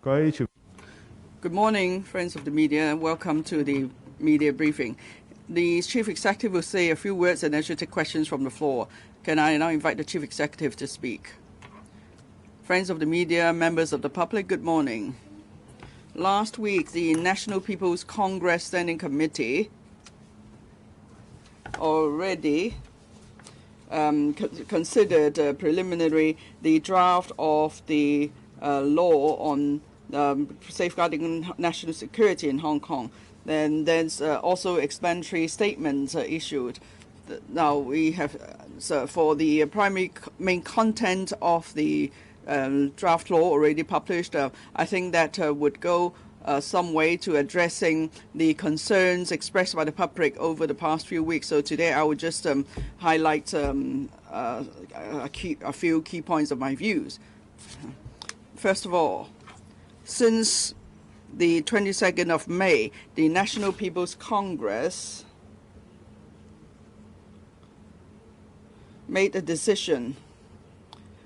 Good morning, friends of the media, and welcome to the media briefing. The Chief Executive will say a few words and then she'll take questions from the floor. Can I now invite the Chief Executive to speak? Friends of the media, members of the public, good morning. Last week, the National People's Congress Standing Committee already considered preliminary the draft of the law on safeguarding national security in Hong Kong. Then there's also explanatory statements issued. Now we have for the primary main content of the draft law already published. I think that would go some way to addressing the concerns expressed by the public over the past few weeks. So today I would just highlight a few key points of my views. First of all, since the 22nd of May, the National People's Congress made a decision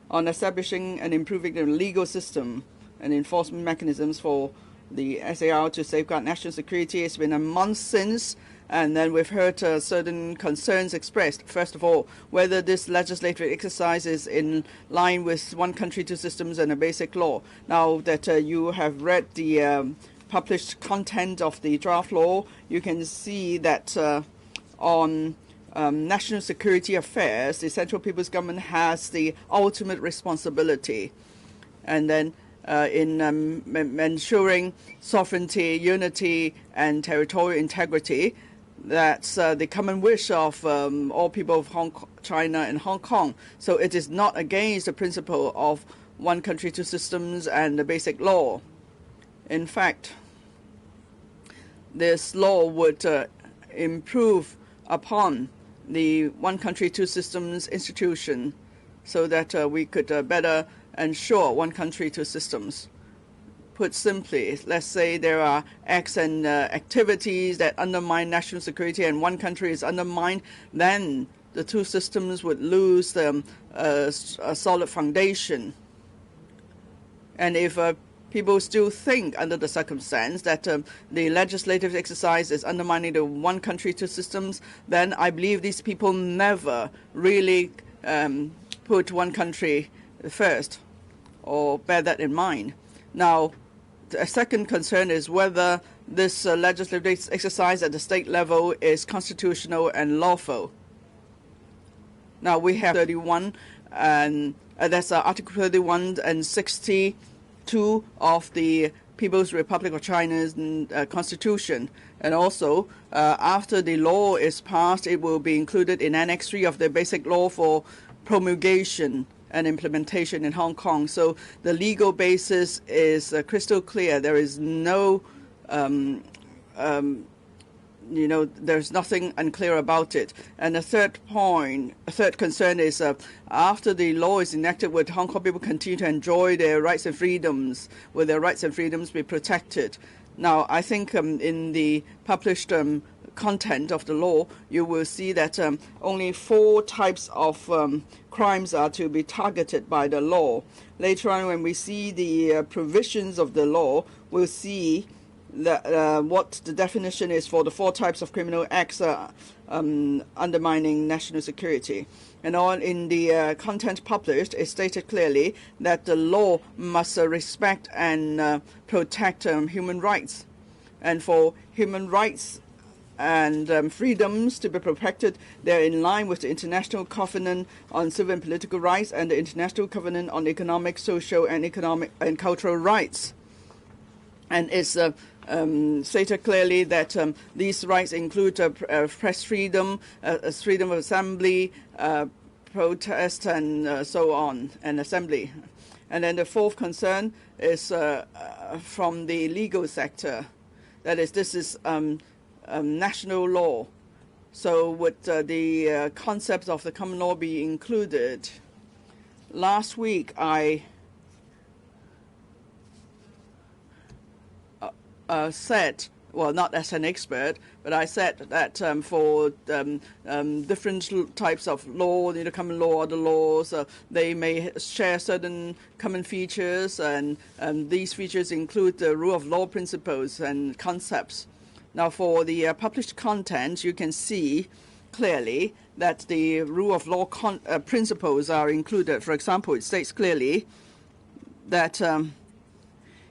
on establishing and improving the legal system and enforcement mechanisms for the SAR to safeguard national security. It's been a month since, and then we've heard certain concerns expressed. First of all, whether this legislative exercise is in line with one country, two systems and a basic law. Now that you have read the published content of the draft law, you can see that on national security affairs, the Central People's Government has the ultimate responsibility. And then in ensuring sovereignty, unity, and territorial integrity, that's the common wish of all people of China and Hong Kong. So it is not against the principle of one country, two systems and the basic law. In fact, this law would improve upon the one country, two systems institution so that we could better ensure one country, two systems. Put simply, let's say there are acts and activities that undermine national security and one country is undermined, then the two systems would lose a solid foundation. And if people still think under the circumstance that the legislative exercise is undermining the one country, two systems, then I believe these people never really put one country first or bear that in mind. Now, the second concern is whether this legislative exercise at the state level is constitutional and lawful. Now, we have 31, and that's Article 31 and 62 of the People's Republic of China's Constitution. And also, after the law is passed, it will be included in Annex 3 of the Basic Law for promulgation and implementation in Hong Kong. So the legal basis is crystal clear. There is no, there's nothing unclear about it. And the third concern is after the law is enacted, would Hong Kong people continue to enjoy their rights and freedoms? Will their rights and freedoms be protected? Now, I think in the published content of the law, you will see that only 4 types of crimes are to be targeted by the law. Later on, when we see the provisions of the law, we'll see that, what the definition is for the 4 types of criminal acts undermining national security. And on in the content published, it stated clearly that the law must respect and protect human rights. And for human rights and freedoms to be protected, they're in line with the International Covenant on Civil and Political Rights and the International Covenant on Economic, Social, and Cultural Rights. And it's stated clearly that these rights include press freedom, freedom of assembly, protest, and so on, and assembly. And then the fourth concern is from the legal sector. That is, this is national law. So would the concepts of the common law be included? Last week, I said well, not as an expert, but I said that for different types of law, common law, other laws, they may share certain common features, and these features include the rule of law principles and concepts. Now, for the published content, you can see clearly that the rule of law principles are included. For example, it states clearly that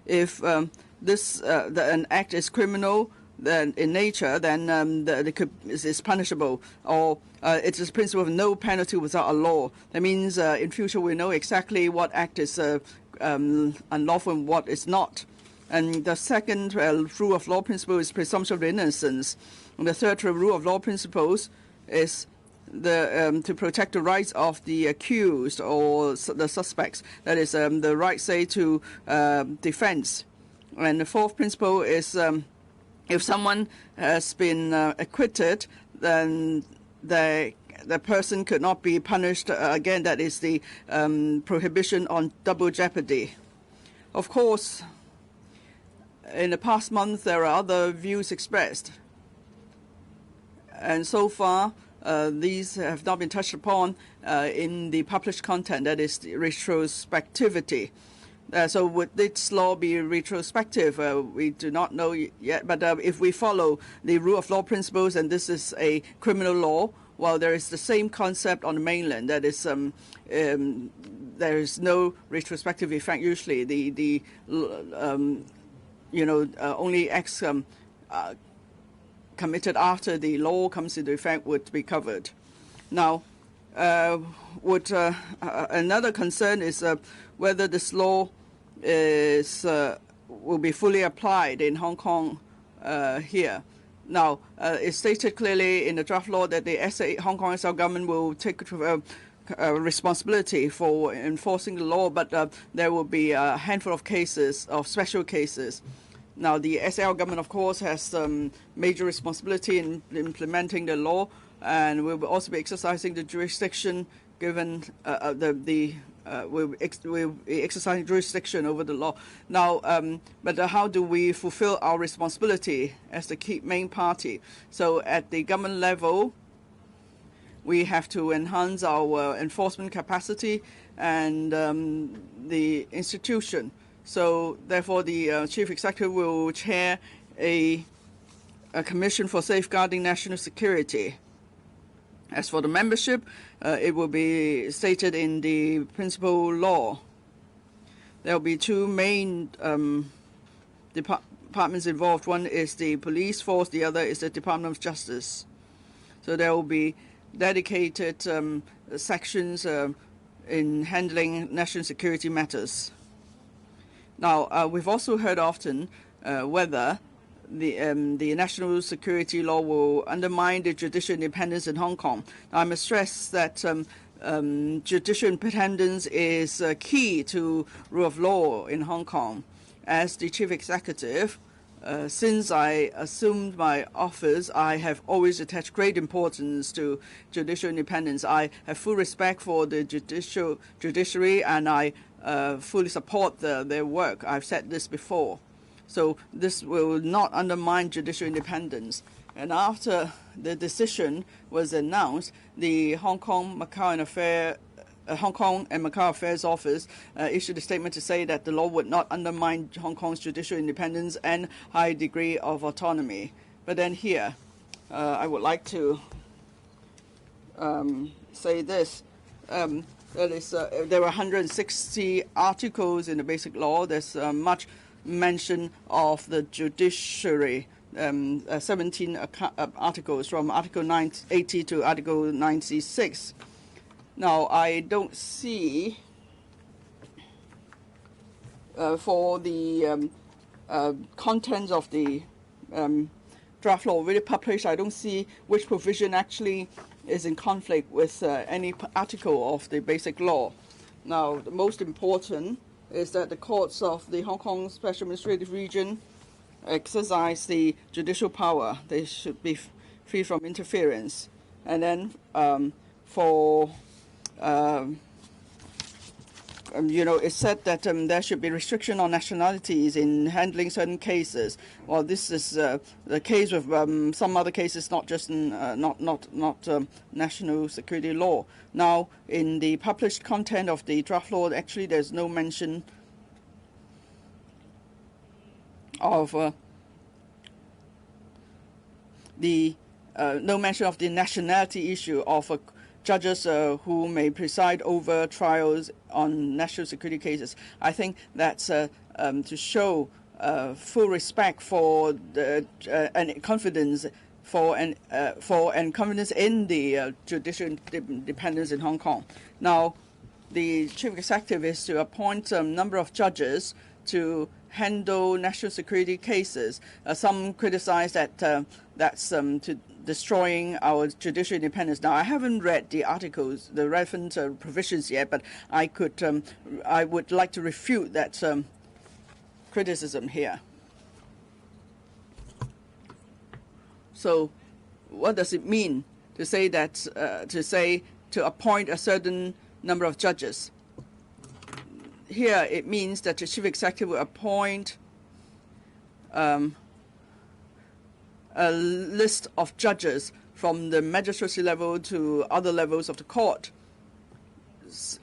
if an act is criminal then in nature, then it's punishable, or it is a principle of no penalty without a law. That means in future we know exactly what act is unlawful and what is not. And the second rule of law principle is presumption of innocence. And the third rule of law principles is to protect the rights of the accused or the suspects. That is the right, say, to defense. And the fourth principle is if someone has been acquitted, then the person could not be punished again. That is the prohibition on double jeopardy. Of course, in the past month, there are other views expressed. And so far, these have not been touched upon in the published content, that is the retrospectivity. So would this law be retrospective? We do not know yet, but if we follow the rule of law principles, and this is a criminal law, well, there is the same concept on the mainland. That is, there is no retrospective effect usually. Only acts committed after the law comes into effect would be covered. Now, another concern is whether this law will be fully applied in Hong Kong here. Now, it's stated clearly in the draft law that the Hong Kong SAR government will take responsibility for enforcing the law, but there will be a handful of cases, of special cases. Now, the SAR government, of course, has major responsibility in implementing the law, and will also be exercising the jurisdiction given will be exercising jurisdiction over the law. Now, but how do we fulfill our responsibility as the main party? So at the government level, we have to enhance our enforcement capacity and the institution. So therefore, the Chief Executive will chair a commission for safeguarding national security. As for the membership, it will be stated in the principal law. There will be two main departments involved. One is the police force, the other is the Department of Justice. So there will be dedicated sections in handling national security matters. Now, we've also heard often whether the national security law will undermine the judicial independence in Hong Kong. Now, I must stress that judicial independence is key to rule of law in Hong Kong. As the Chief Executive, since I assumed my office, I have always attached great importance to judicial independence. I have full respect for the judiciary, and I fully support their work. I've said this before. So this will not undermine judicial independence. And after the decision was announced, the Hong Kong and Macau Affairs Office issued a statement to say that the law would not undermine Hong Kong's judicial independence and high degree of autonomy. But then here, I would like to say this. That is, there are 160 articles in the Basic Law. There's much mention of the judiciary, 17 articles from Article 980 to Article 96. Now, I don't see for the contents of the draft law already published, I don't see which provision actually is in conflict with any article of the Basic Law. Now, the most important is that the courts of the Hong Kong Special Administrative Region exercise the judicial power. They should be free from interference. And then for It said that there should be restriction on nationalities in handling certain cases. Well, this is the case with some other cases, not just in, not national security law. Now, in the published content of the draft law, actually, there's no mention of no mention of the nationality issue of judges who may preside over trials on national security cases. I think that's to show full respect for the and confidence and confidence in the judicial independence in Hong Kong. Now, the chief executive is to appoint a number of judges to handle national security cases. Some criticize that that's to destroying our judicial independence. Now, I haven't read the articles, the relevant provisions yet, but I would like to refute that criticism here. So, what does it mean to say that to appoint a certain number of judges? Here, it means that the chief executive will appoint a list of judges from the magistracy level to other levels of the court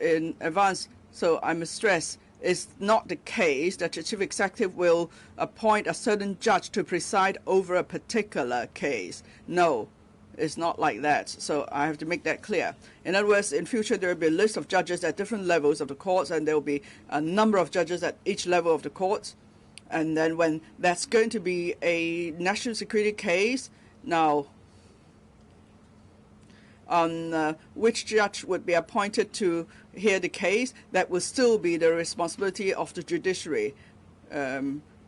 in advance. So I must stress, it's not the case that the chief executive will appoint a certain judge to preside over a particular case. No, it's not like that. So I have to make that clear. In other words, in future, there will be a list of judges at different levels of the courts, and there will be a number of judges at each level of the courts. And then when that's going to be a national security case, now on which judge would be appointed to hear the case, that will still be the responsibility of the judiciary.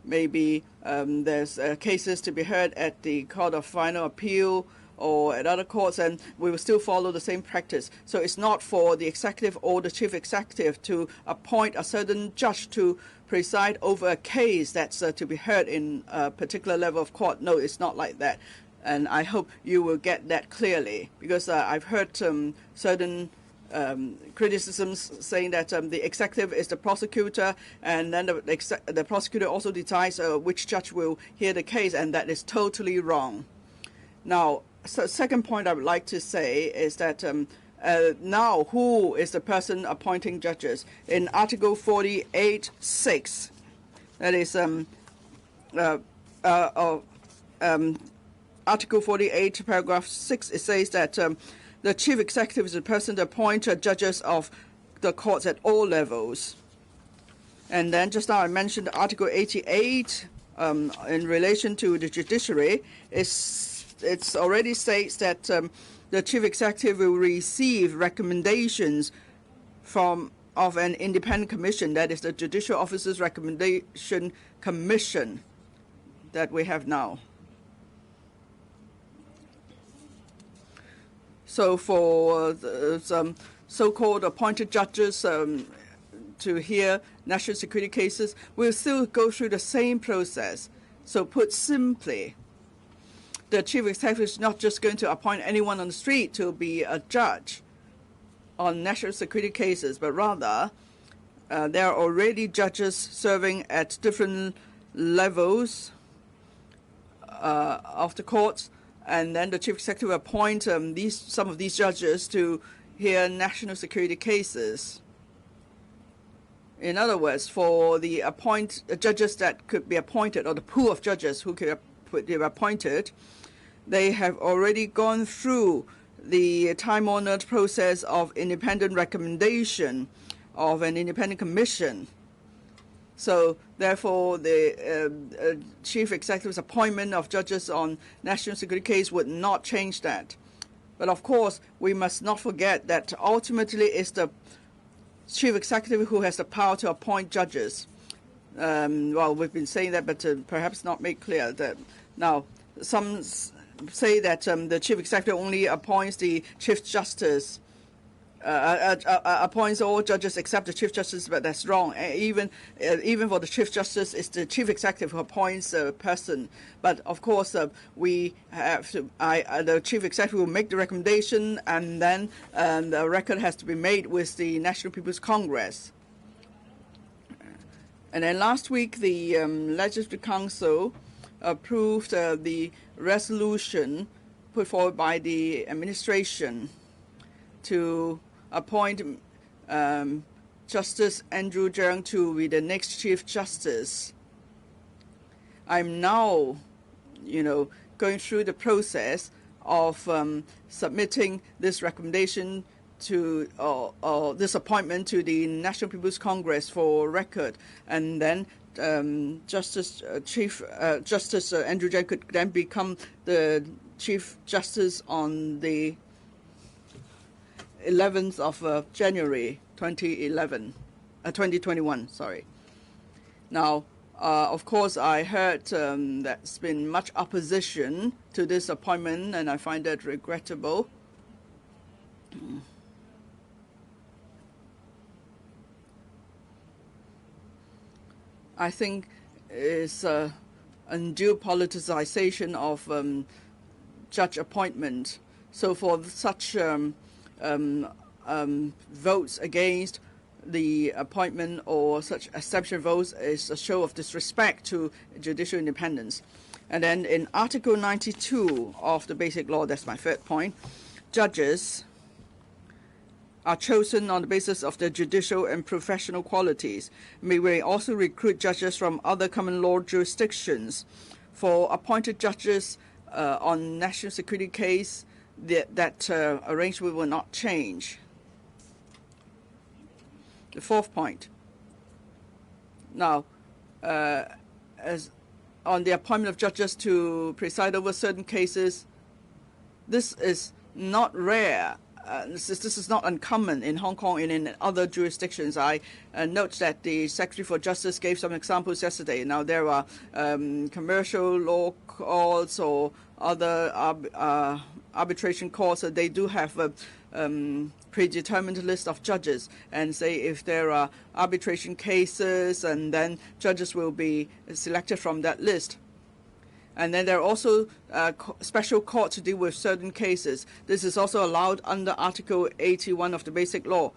Maybe there's cases to be heard at the Court of Final Appeal or at other courts, and we will still follow the same practice. So it's not for the executive or the chief executive to appoint a certain judge to preside over a case that's to be heard in a particular level of court. No, it's not like that. And I hope you will get that clearly, because I've heard certain criticisms saying that the executive is the prosecutor, and then the prosecutor also decides which judge will hear the case, and that is totally wrong. Now, second point I would like to say is that now who is the person appointing judges? In Article 48(6), that is Article 48, paragraph 6, it says that the chief executive is the person to appoint judges of the courts at all levels. And then just now I mentioned Article 88 in relation to the judiciary. It's already states that the chief executive will receive recommendations of an independent commission, that is the Judicial Officers Recommendation Commission that we have now. So for some so-called appointed judges to hear national security cases, we'll still go through the same process. So put simply, the chief executive is not just going to appoint anyone on the street to be a judge on national security cases, but rather there are already judges serving at different levels of the courts, and then the chief executive will appoint some of these judges to hear national security cases. In other words, for the judges that could be appointed, or the pool of judges who could be appointed, they have already gone through the time-honored process of independent recommendation of an independent commission. So therefore, the chief executive's appointment of judges on national security case would not change that. But of course, we must not forget that ultimately it's the chief executive who has the power to appoint judges. Well, we've been saying that, but perhaps not made clear that now some say that the chief executive only appoints the chief justice, appoints all judges except the chief justice, but that's wrong. Even for the chief justice, it's the chief executive who appoints a person. But of course, we have to. The chief executive will make the recommendation, and then the record has to be made with the National People's Congress. And then last week, the Legislative Council approved the resolution put forward by the administration to appoint Justice Andrew Cheung to be the next Chief Justice. I'm now, going through the process of submitting this recommendation to this appointment to the National People's Congress for record, and then Justice Andrew Cheung could then become the Chief Justice on the 11th of January 2021. Sorry. Now, of course, I heard there's been much opposition to this appointment, and I find that regrettable. I think it's undue politicization of judge appointment. So for such votes against the appointment or such abstention votes is a show of disrespect to judicial independence. And then in Article 92 of the Basic Law, that's my third point, judges are chosen on the basis of their judicial and professional qualities. We may also recruit judges from other common law jurisdictions. For appointed judges on national security case, that arrangement will not change. The fourth point. Now, as on the appointment of judges to preside over certain cases, this is not rare. This is not uncommon in Hong Kong and in other jurisdictions. I note that the Secretary for Justice gave some examples yesterday. Now, there are commercial law courts or other arbitration courts. They do have a predetermined list of judges, and say if there are arbitration cases, and then judges will be selected from that list. And then there are also special courts to deal with certain cases. This is also allowed under Article 81 of the Basic Law.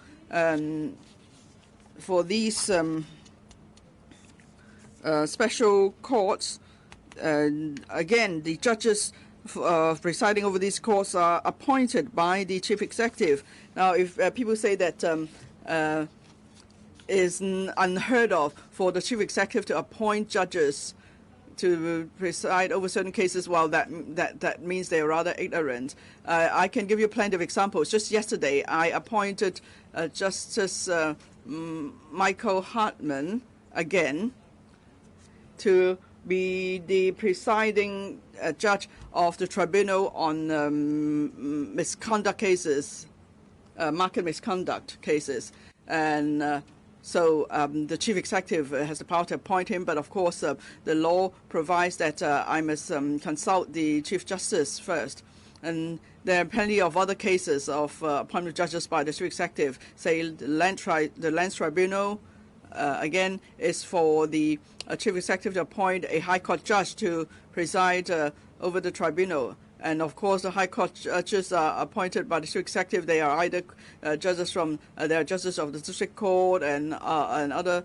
For these special courts, again, the judges presiding over these courts are appointed by the Chief Executive. Now, if people say that is unheard of for the Chief Executive to appoint judges to preside over certain cases, well, that means they're rather ignorant. I can give you plenty of examples. Just yesterday, I appointed Justice Michael Hartman again to be the presiding judge of the tribunal on misconduct cases, market misconduct cases. And so the Chief Executive has the power to appoint him, but of course the law provides that I must consult the Chief Justice first. And there are plenty of other cases of appointment of judges by the Chief Executive. Say the Lands Tribunal, again, is for the Chief Executive to appoint a High Court judge to preside over the tribunal. And of course, the High Court judges are appointed by the Chief Executive. They are either judges from they are judges of the District Court and other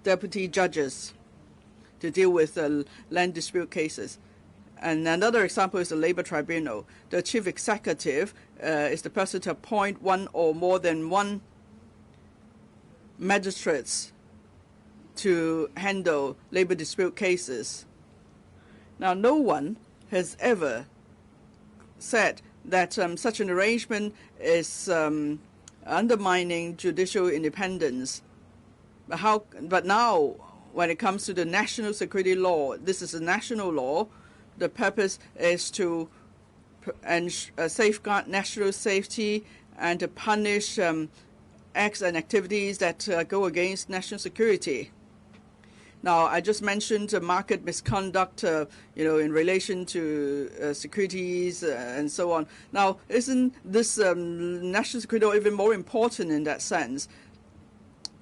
deputy judges to deal with land dispute cases. And another example is the Labour Tribunal. The Chief Executive is the person to appoint one or more than one magistrates to handle labor dispute cases. Now, no one has ever said that such an arrangement is undermining judicial independence. But now, when it comes to the national security law, this is a national law. The purpose is to safeguard national safety and to punish acts and activities that go against national security. Now, I just mentioned market misconduct, in relation to securities and so on. Now, isn't this national security law even more important in that sense?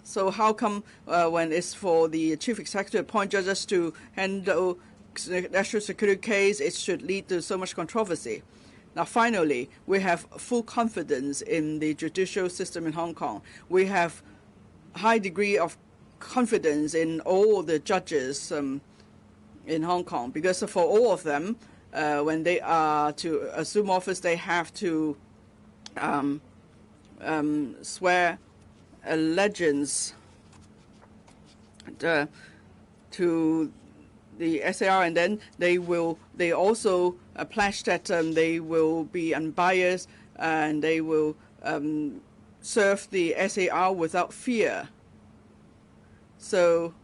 So how come when it's for the Chief Executive to appoint judges to handle national security case, it should lead to so much controversy? Now, finally, we have full confidence in the judicial system in Hong Kong. We have high degree of confidence in all the judges in Hong Kong, because for all of them, when they are to assume office, they have to swear allegiance to the SAR, and then they also pledge that they will be unbiased and they will serve the SAR without fear. So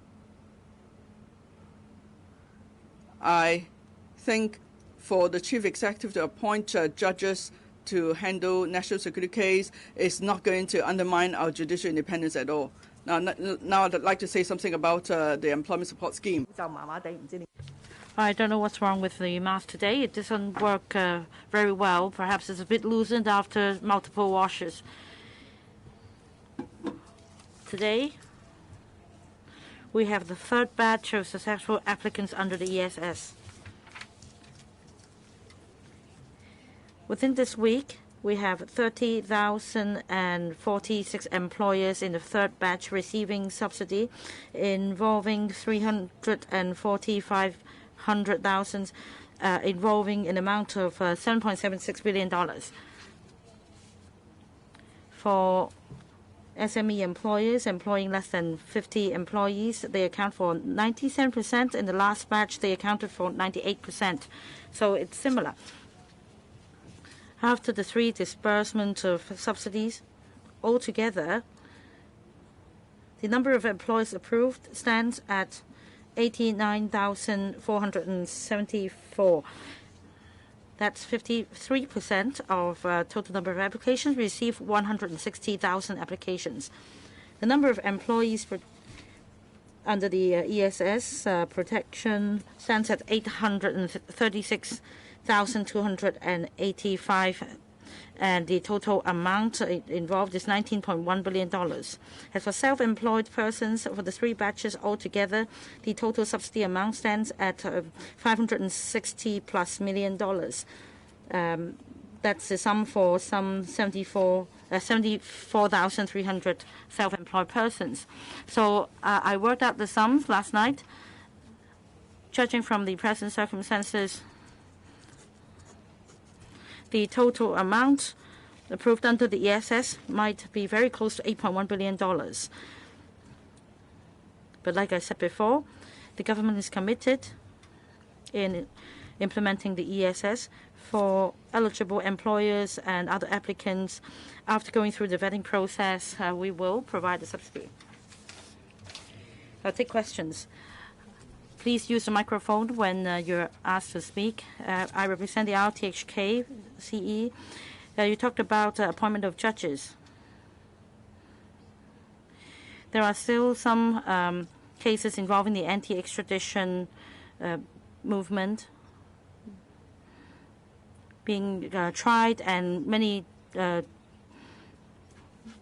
I think for the chief executive to appoint judges to handle national security case is not going to undermine our judicial independence at all. Now I'd like to say something about the employment support scheme. I don't know what's wrong with the mask today. It doesn't work very well. Perhaps it's a bit loosened after multiple washes. Today, we have the third batch of successful applicants under the ESS. Within this week, we have 30,046 employers in the third batch receiving subsidy, involving 345,000, involving an amount of $7.76 billion. For SME employers employing less than 50 employees, they account for 97%. In the last batch, they accounted for 98%. So it's similar. After the 3 disbursements of subsidies, altogether, the number of employees approved stands at 89,474. That's 53% of total number of applications. Received 160,000 applications. The number of employees under the ESS protection stands at 836,285, and the total amount involved is $19.1 billion. As for self-employed persons, for the 3 batches altogether, the total subsidy amount stands at $560+ million. That's the sum for some 74,300 self-employed persons. So I worked out the sums last night. Judging from the present circumstances, the total amount approved under the ESS might be very close to $8.1 billion. But like I said before, the government is committed in implementing the ESS for eligible employers and other applicants. After going through the vetting process, we will provide the subsidy. I'll take questions. Please use the microphone when you're asked to speak. I represent the RTHK CE. You talked about appointment of judges. There are still some cases involving the anti-extradition movement being tried, and many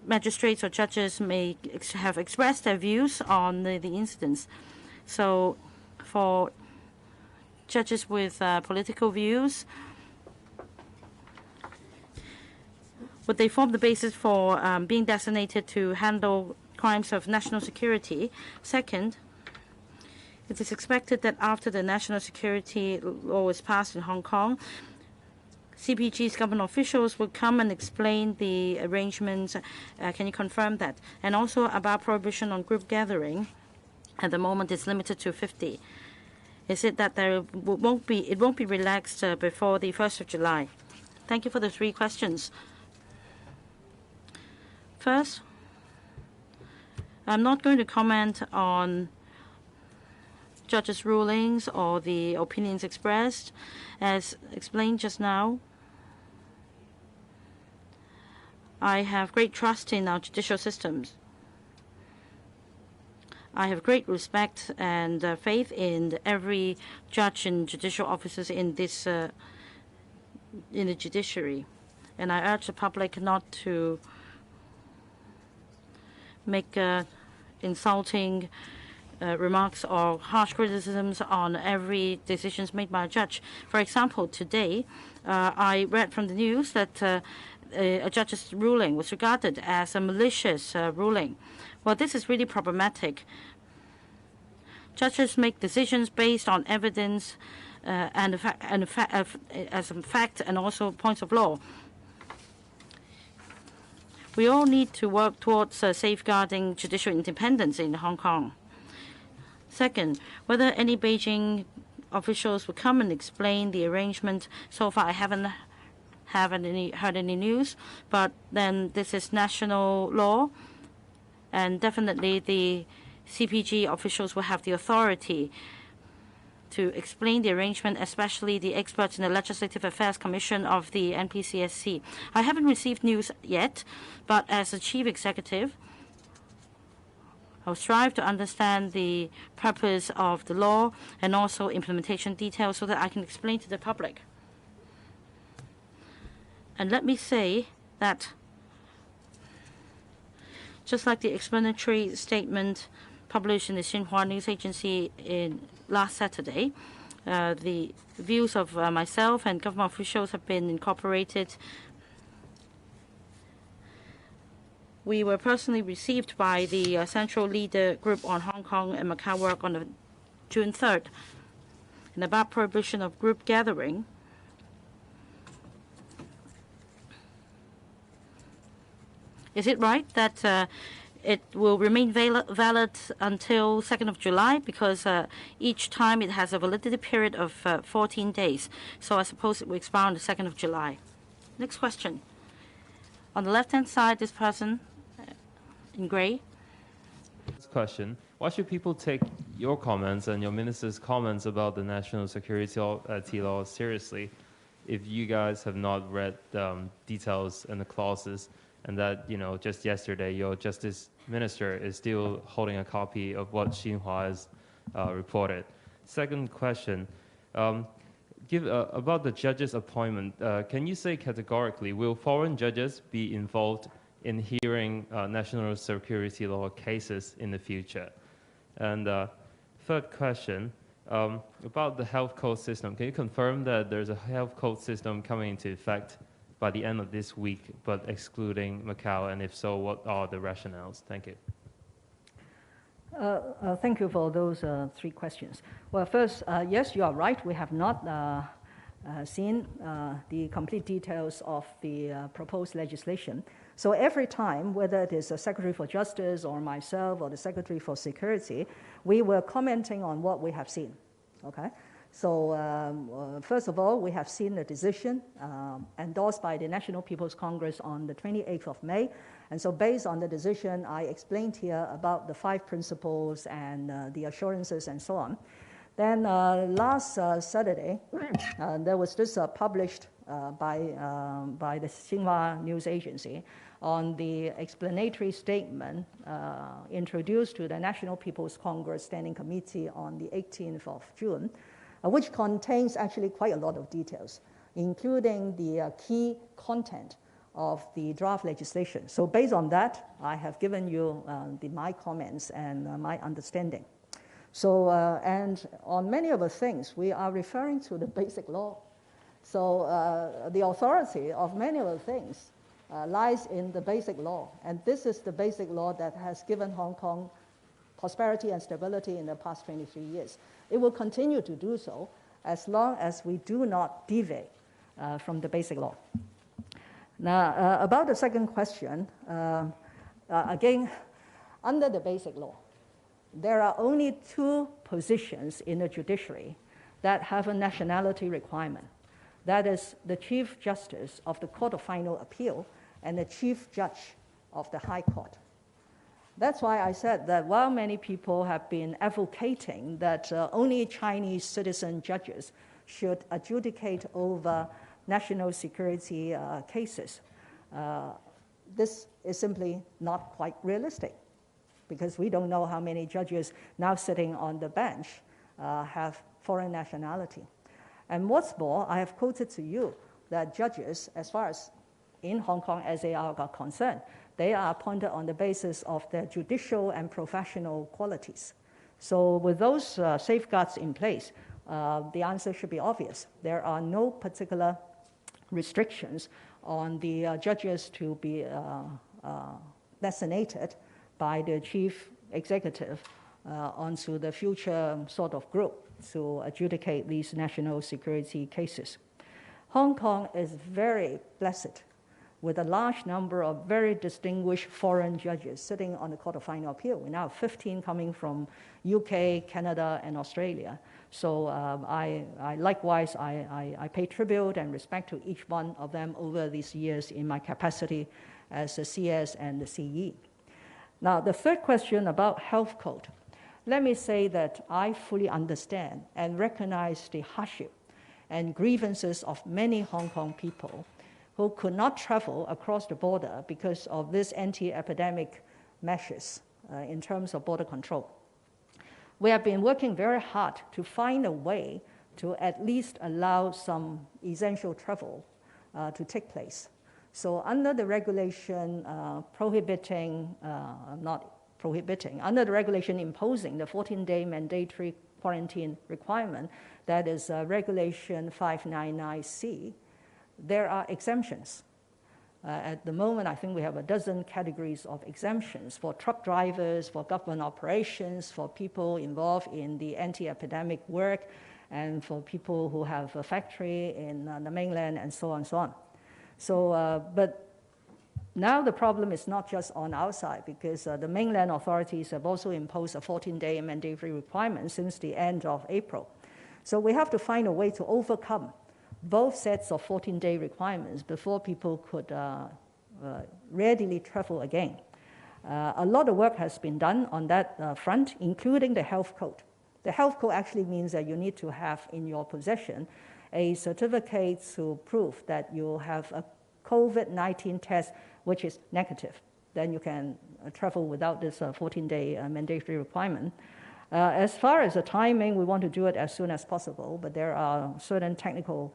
magistrates or judges may have expressed their views on the incidents. So for judges with political views, would they form the basis for being designated to handle crimes of national security? Second, it is expected that after the national security law is passed in Hong Kong, CPG's government officials will come and explain the arrangements. Can you confirm that? And also about prohibition on group gathering. At the moment, it's limited to 50. Is it that it won't be relaxed before the 1st of July? Thank you for the 3 questions. First, I'm not going to comment on judges' rulings or the opinions expressed. As explained just now, I have great trust in our judicial systems. I have great respect and faith in every judge and judicial officers in this in the judiciary, and I urge the public not to make insulting remarks or harsh criticisms on every decisions made by a judge. For example, today I read from the news that a judge's ruling was regarded as a malicious ruling. Well, this is really problematic. Judges make decisions based on evidence as a fact and also points of law. We all need to work towards safeguarding judicial independence in Hong Kong. Second, whether any Beijing officials will come and explain the arrangement. So far, I haven't heard any news, but then this is national law, and definitely the CPG officials will have the authority to explain the arrangement, especially the experts in the Legislative Affairs Commission of the NPCSC. I haven't received news yet, but as a chief executive, I'll strive to understand the purpose of the law and also implementation details so that I can explain to the public. And let me say that just like the explanatory statement published in the Xinhua News Agency last Saturday, the views of myself and government officials have been incorporated. We were personally received by the Central Leader Group on Hong Kong and Macau work on June 3rd. And about prohibition of group gathering, is it right that it will remain valid until 2nd of July? Because each time it has a validity period of 14 days. So I suppose it will expire on the 2nd of July. Next question. On the left-hand side, this person in gray. This question: why should people take your comments and your minister's comments about the national security law seriously if you guys have not read details and the clauses, and that, you know, just yesterday your justice minister is still holding a copy of what Xinhua has reported? Second question, about the judges' appointment, can you say categorically, will foreign judges be involved in hearing national security law cases in the future? And third question, about the health code system, can you confirm that there's a health code system coming into effect by the end of this week, but excluding Macau? And if so, what are the rationales? Thank you. Thank you for those three questions. Well, first, yes, you are right. We have not seen the complete details of the proposed legislation. So every time, whether it is the Secretary for Justice or myself or the Secretary for Security, we were commenting on what we have seen. Okay. So first of all, we have seen the decision endorsed by the National People's Congress on the 28th of May. And so based on the decision, I explained here about the 5 principles and the assurances and so on. Then last Saturday, there was this published by the Xinhua News Agency on the explanatory statement introduced to the National People's Congress Standing Committee on the 18th of June, which contains actually quite a lot of details, including the key content of the draft legislation. So based on that, I have given you my comments and my understanding. So, and on many of the things, we are referring to the basic law. So the authority of many of the things lies in the basic law. And this is the basic law that has given Hong Kong prosperity and stability in the past 23 years. It will continue to do so as long as we do not deviate from the basic law. Now, about the second question, again, under the basic law, there are only 2 positions in the judiciary that have a nationality requirement. That is the Chief Justice of the Court of Final Appeal and the Chief Judge of the High Court. That's why I said that while many people have been advocating that only Chinese citizen judges should adjudicate over national security cases, this is simply not quite realistic, because we don't know how many judges now sitting on the bench have foreign nationality. And what's more, I have quoted to you that judges, as far as in Hong Kong as they are concerned, they are appointed on the basis of their judicial and professional qualities. So with those safeguards in place, the answer should be obvious. There are no particular restrictions on the judges to be designated by the chief executive onto the future sort of group to adjudicate these national security cases. Hong Kong is very blessed with a large number of very distinguished foreign judges sitting on the Court of Final Appeal. We now have 15 coming from UK, Canada, and Australia. So I likewise pay tribute and respect to each one of them over these years in my capacity as a CS and the CE. Now, the third question about health code. Let me say that I fully understand and recognize the hardship and grievances of many Hong Kong people who could not travel across the border because of these anti-epidemic measures in terms of border control. We have been working very hard to find a way to at least allow some essential travel to take place. So under the regulation under the regulation imposing the 14-day mandatory quarantine requirement, that is Regulation 599C, there are exemptions. At the moment, I think we have a dozen categories of exemptions for truck drivers, for government operations, for people involved in the anti-epidemic work, and for people who have a factory in the mainland, and so on and so on. So, but now the problem is not just on our side, because the mainland authorities have also imposed a 14-day mandatory requirement since the end of April. So we have to find a way to overcome both sets of 14-day requirements before people could readily travel again. A lot of work has been done on that front, including the health code. The health code actually means that you need to have in your possession a certificate to prove that you have a COVID-19 test which is negative. Then you can travel without this 14-day mandatory requirement. As far as the timing, we want to do it as soon as possible, but there are certain technical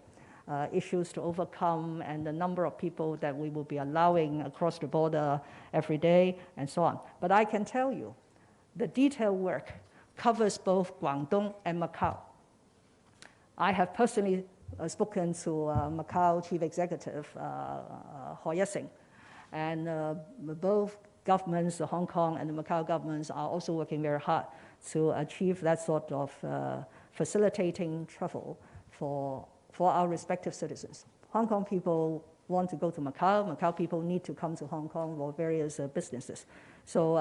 issues to overcome and the number of people that we will be allowing across the border every day and so on. But I can tell you, the detailed work covers both Guangdong and Macau. I have personally spoken to Macau Chief Executive Ho Yesing, and both governments, the Hong Kong and the Macau governments, are also working very hard to achieve that sort of facilitating travel for our respective citizens. Hong Kong people want to go to Macau. Macau people need to come to Hong Kong for various businesses. So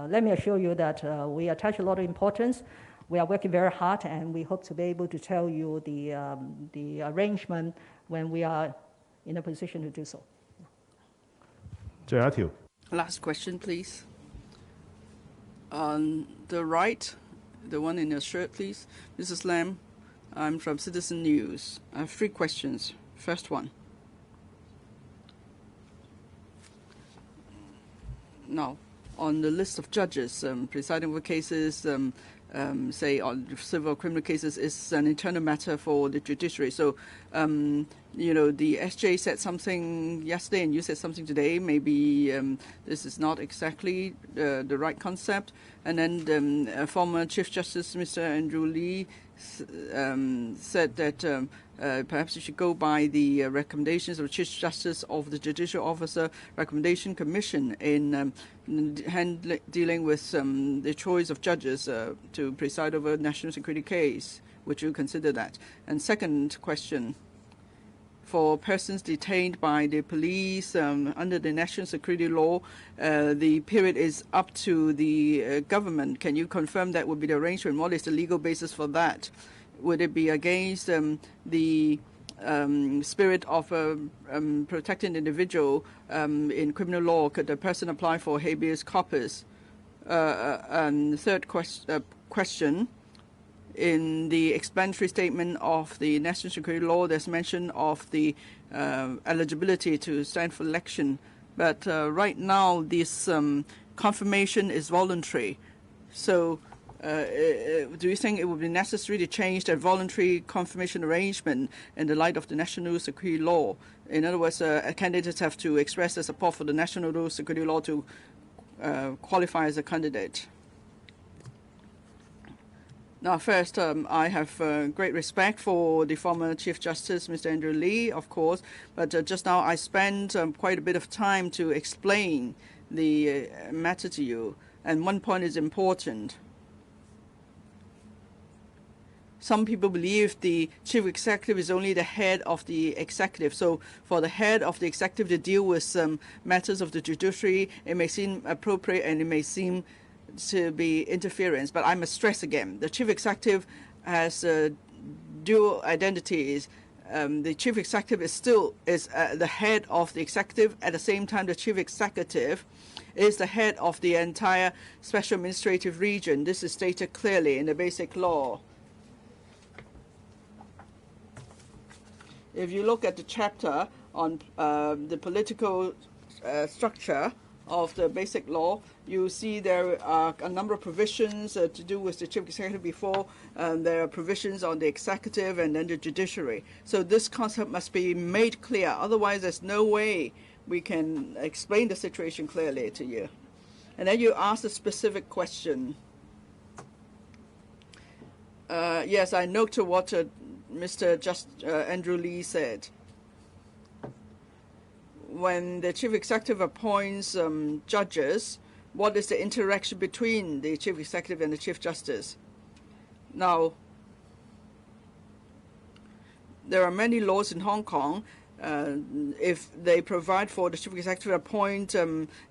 let me assure you that we attach a lot of importance. We are working very hard, and we hope to be able to tell you the arrangement when we are in a position to do so. Last question, please. On the right, the one in your shirt, please. Mrs. Lam, I'm from Citizen News. I have 3 questions. First one. Now, on the list of judges presiding over cases, say on civil or criminal cases, is an internal matter for the judiciary. So, you know, the SJ said something yesterday and you said something today. Maybe this is not exactly the right concept. And then former Chief Justice Mr. Andrew Lee said that perhaps you should go by the recommendations of the Chief Justice of the Judicial Officer Recommendation Commission in dealing with the choice of judges to preside over a national security case. Would you consider that? And second question, for persons detained by the police under the national security law, the period is up to the government. Can you confirm that would be the arrangement? What is the legal basis for that? Would it be against the spirit of protecting the individual in criminal law? Could the person apply for habeas corpus? And third question, in the explanatory statement of the national security law, there's mention of the eligibility to stand for election. But right now, this confirmation is voluntary. So do you think it would be necessary to change that voluntary confirmation arrangement in the light of the national security law? In other words, candidates have to express their support for the national security law to qualify as a candidate. Now, first, I have great respect for the former Chief Justice, Mr. Andrew Lee, of course, but just now I spent quite a bit of time to explain the matter to you. And one point is important. Some people believe the chief executive is only the head of the executive. So for the head of the executive to deal with some matters of the judiciary, it may seem appropriate and it may seem to be interference. But I must stress again, the chief executive has dual identities. The chief executive is still the head of the executive. At the same time, the chief executive is the head of the entire special administrative region. This is stated clearly in the basic law. If you look at the chapter on the political structure of the basic law, you see there are a number of provisions to do with the chief executive before. There are provisions on the executive and then the judiciary. So this concept must be made clear. Otherwise, there's no way we can explain the situation clearly to you. And then you ask a specific question. Yes, I note to what Mr. Andrew Lee said. When the chief executive appoints judges, what is the interaction between the chief executive and the chief justice? Now, there are many laws in Hong Kong. If they provide for the chief executive to appoint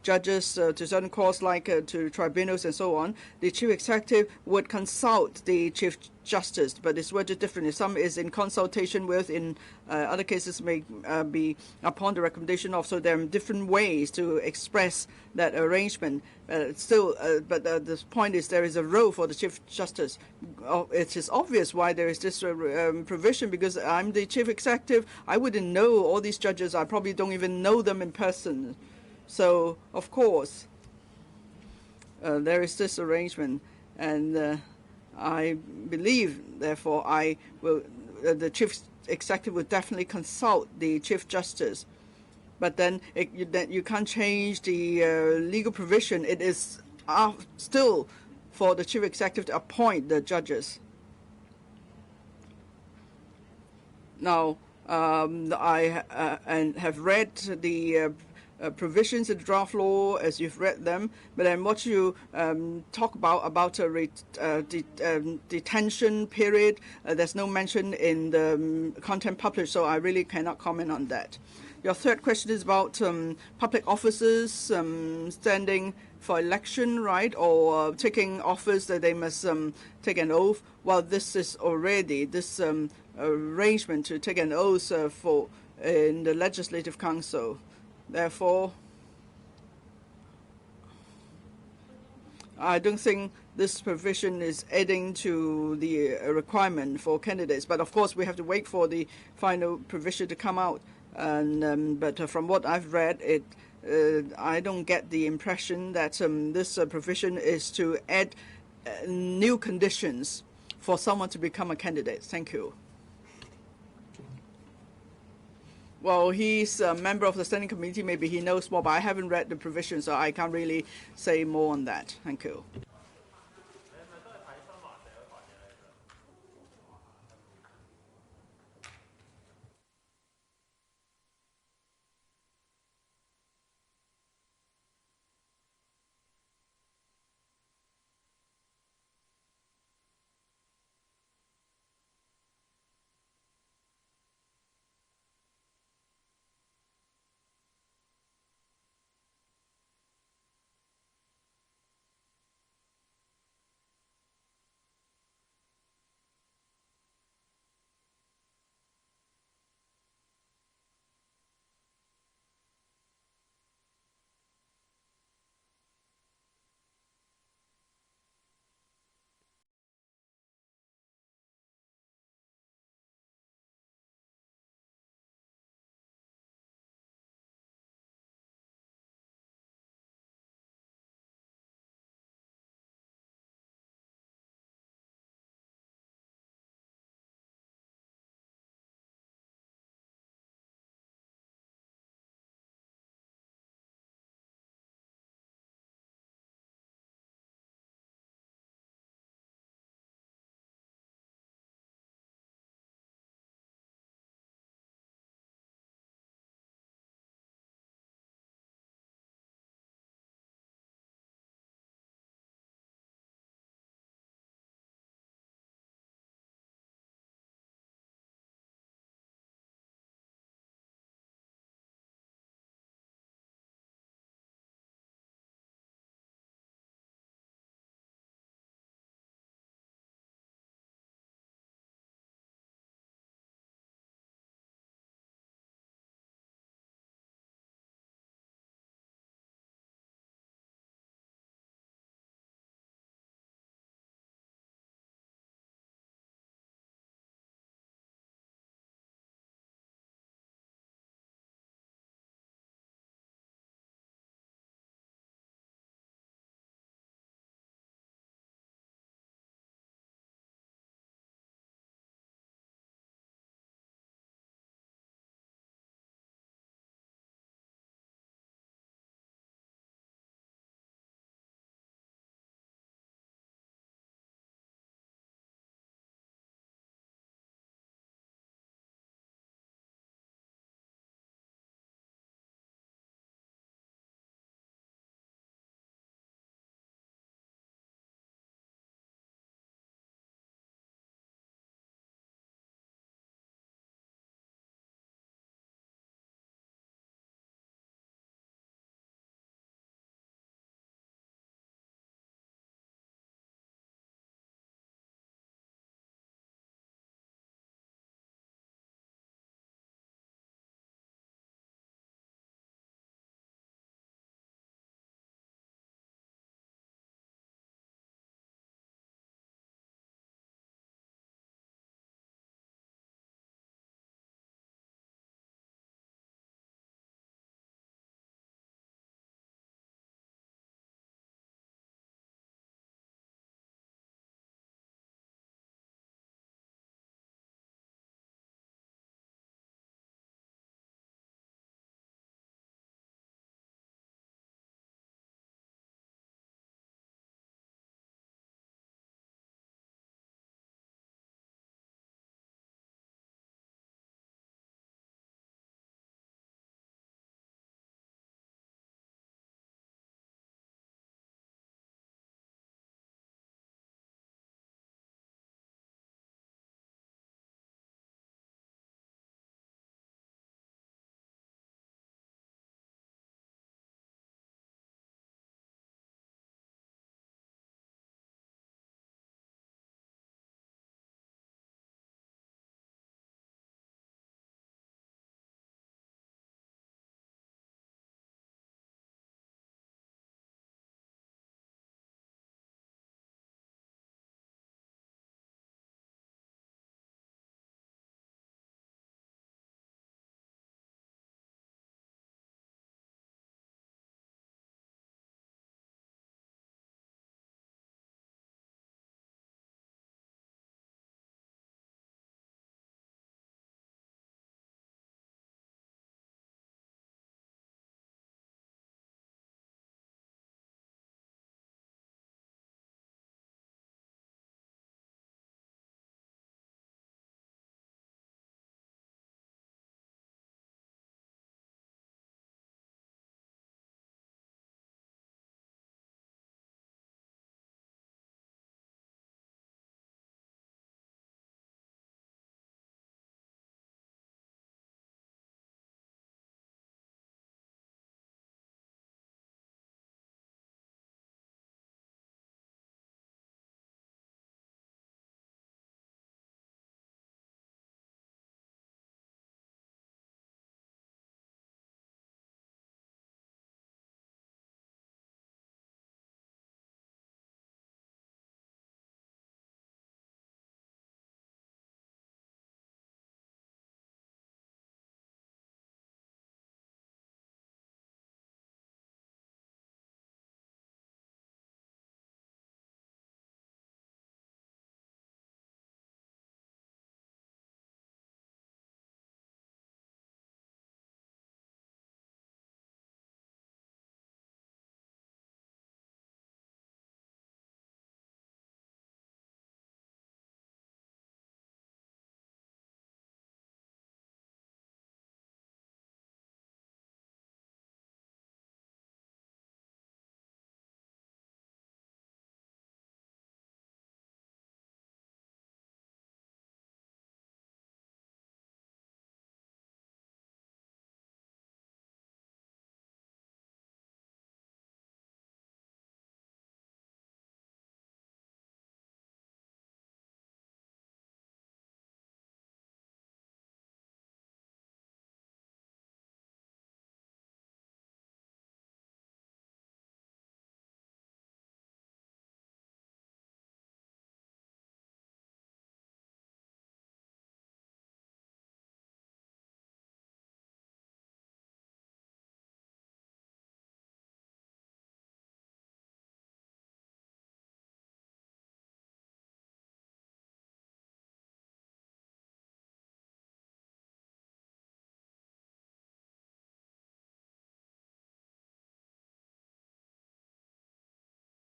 judges to certain courts, like to tribunals and so on, the chief executive would consult the chief justice, but it's worded differently. Some is in consultation with, in other cases may be upon the recommendation of. So there are different ways to express that arrangement. But the point is there is a role for the chief justice. It is obvious why there is this provision, because I'm the chief executive. I wouldn't know all these judges. I probably don't even know them in person. So of course there is this arrangement, and I believe, therefore, the chief executive will definitely consult the chief justice. But then you can't change the legal provision. It is still for the chief executive to appoint the judges. Now, I have read the provisions in the draft law as you've read them, but then what you talk about a detention period, there's no mention in the content published, so I really cannot comment on that. Your third question is about public officers standing for election, right, or taking office that they must take an oath. Well, this is already this arrangement to take an oath in the Legislative Council. Therefore, I don't think this provision is adding to the requirement for candidates. But of course, we have to wait for the final provision to come out. But from what I've read, I don't get the impression that this provision is to add new conditions for someone to become a candidate. Thank you. Well, he's a member of the standing committee. Maybe he knows more, but I haven't read the provision, so I can't really say more on that. Thank you.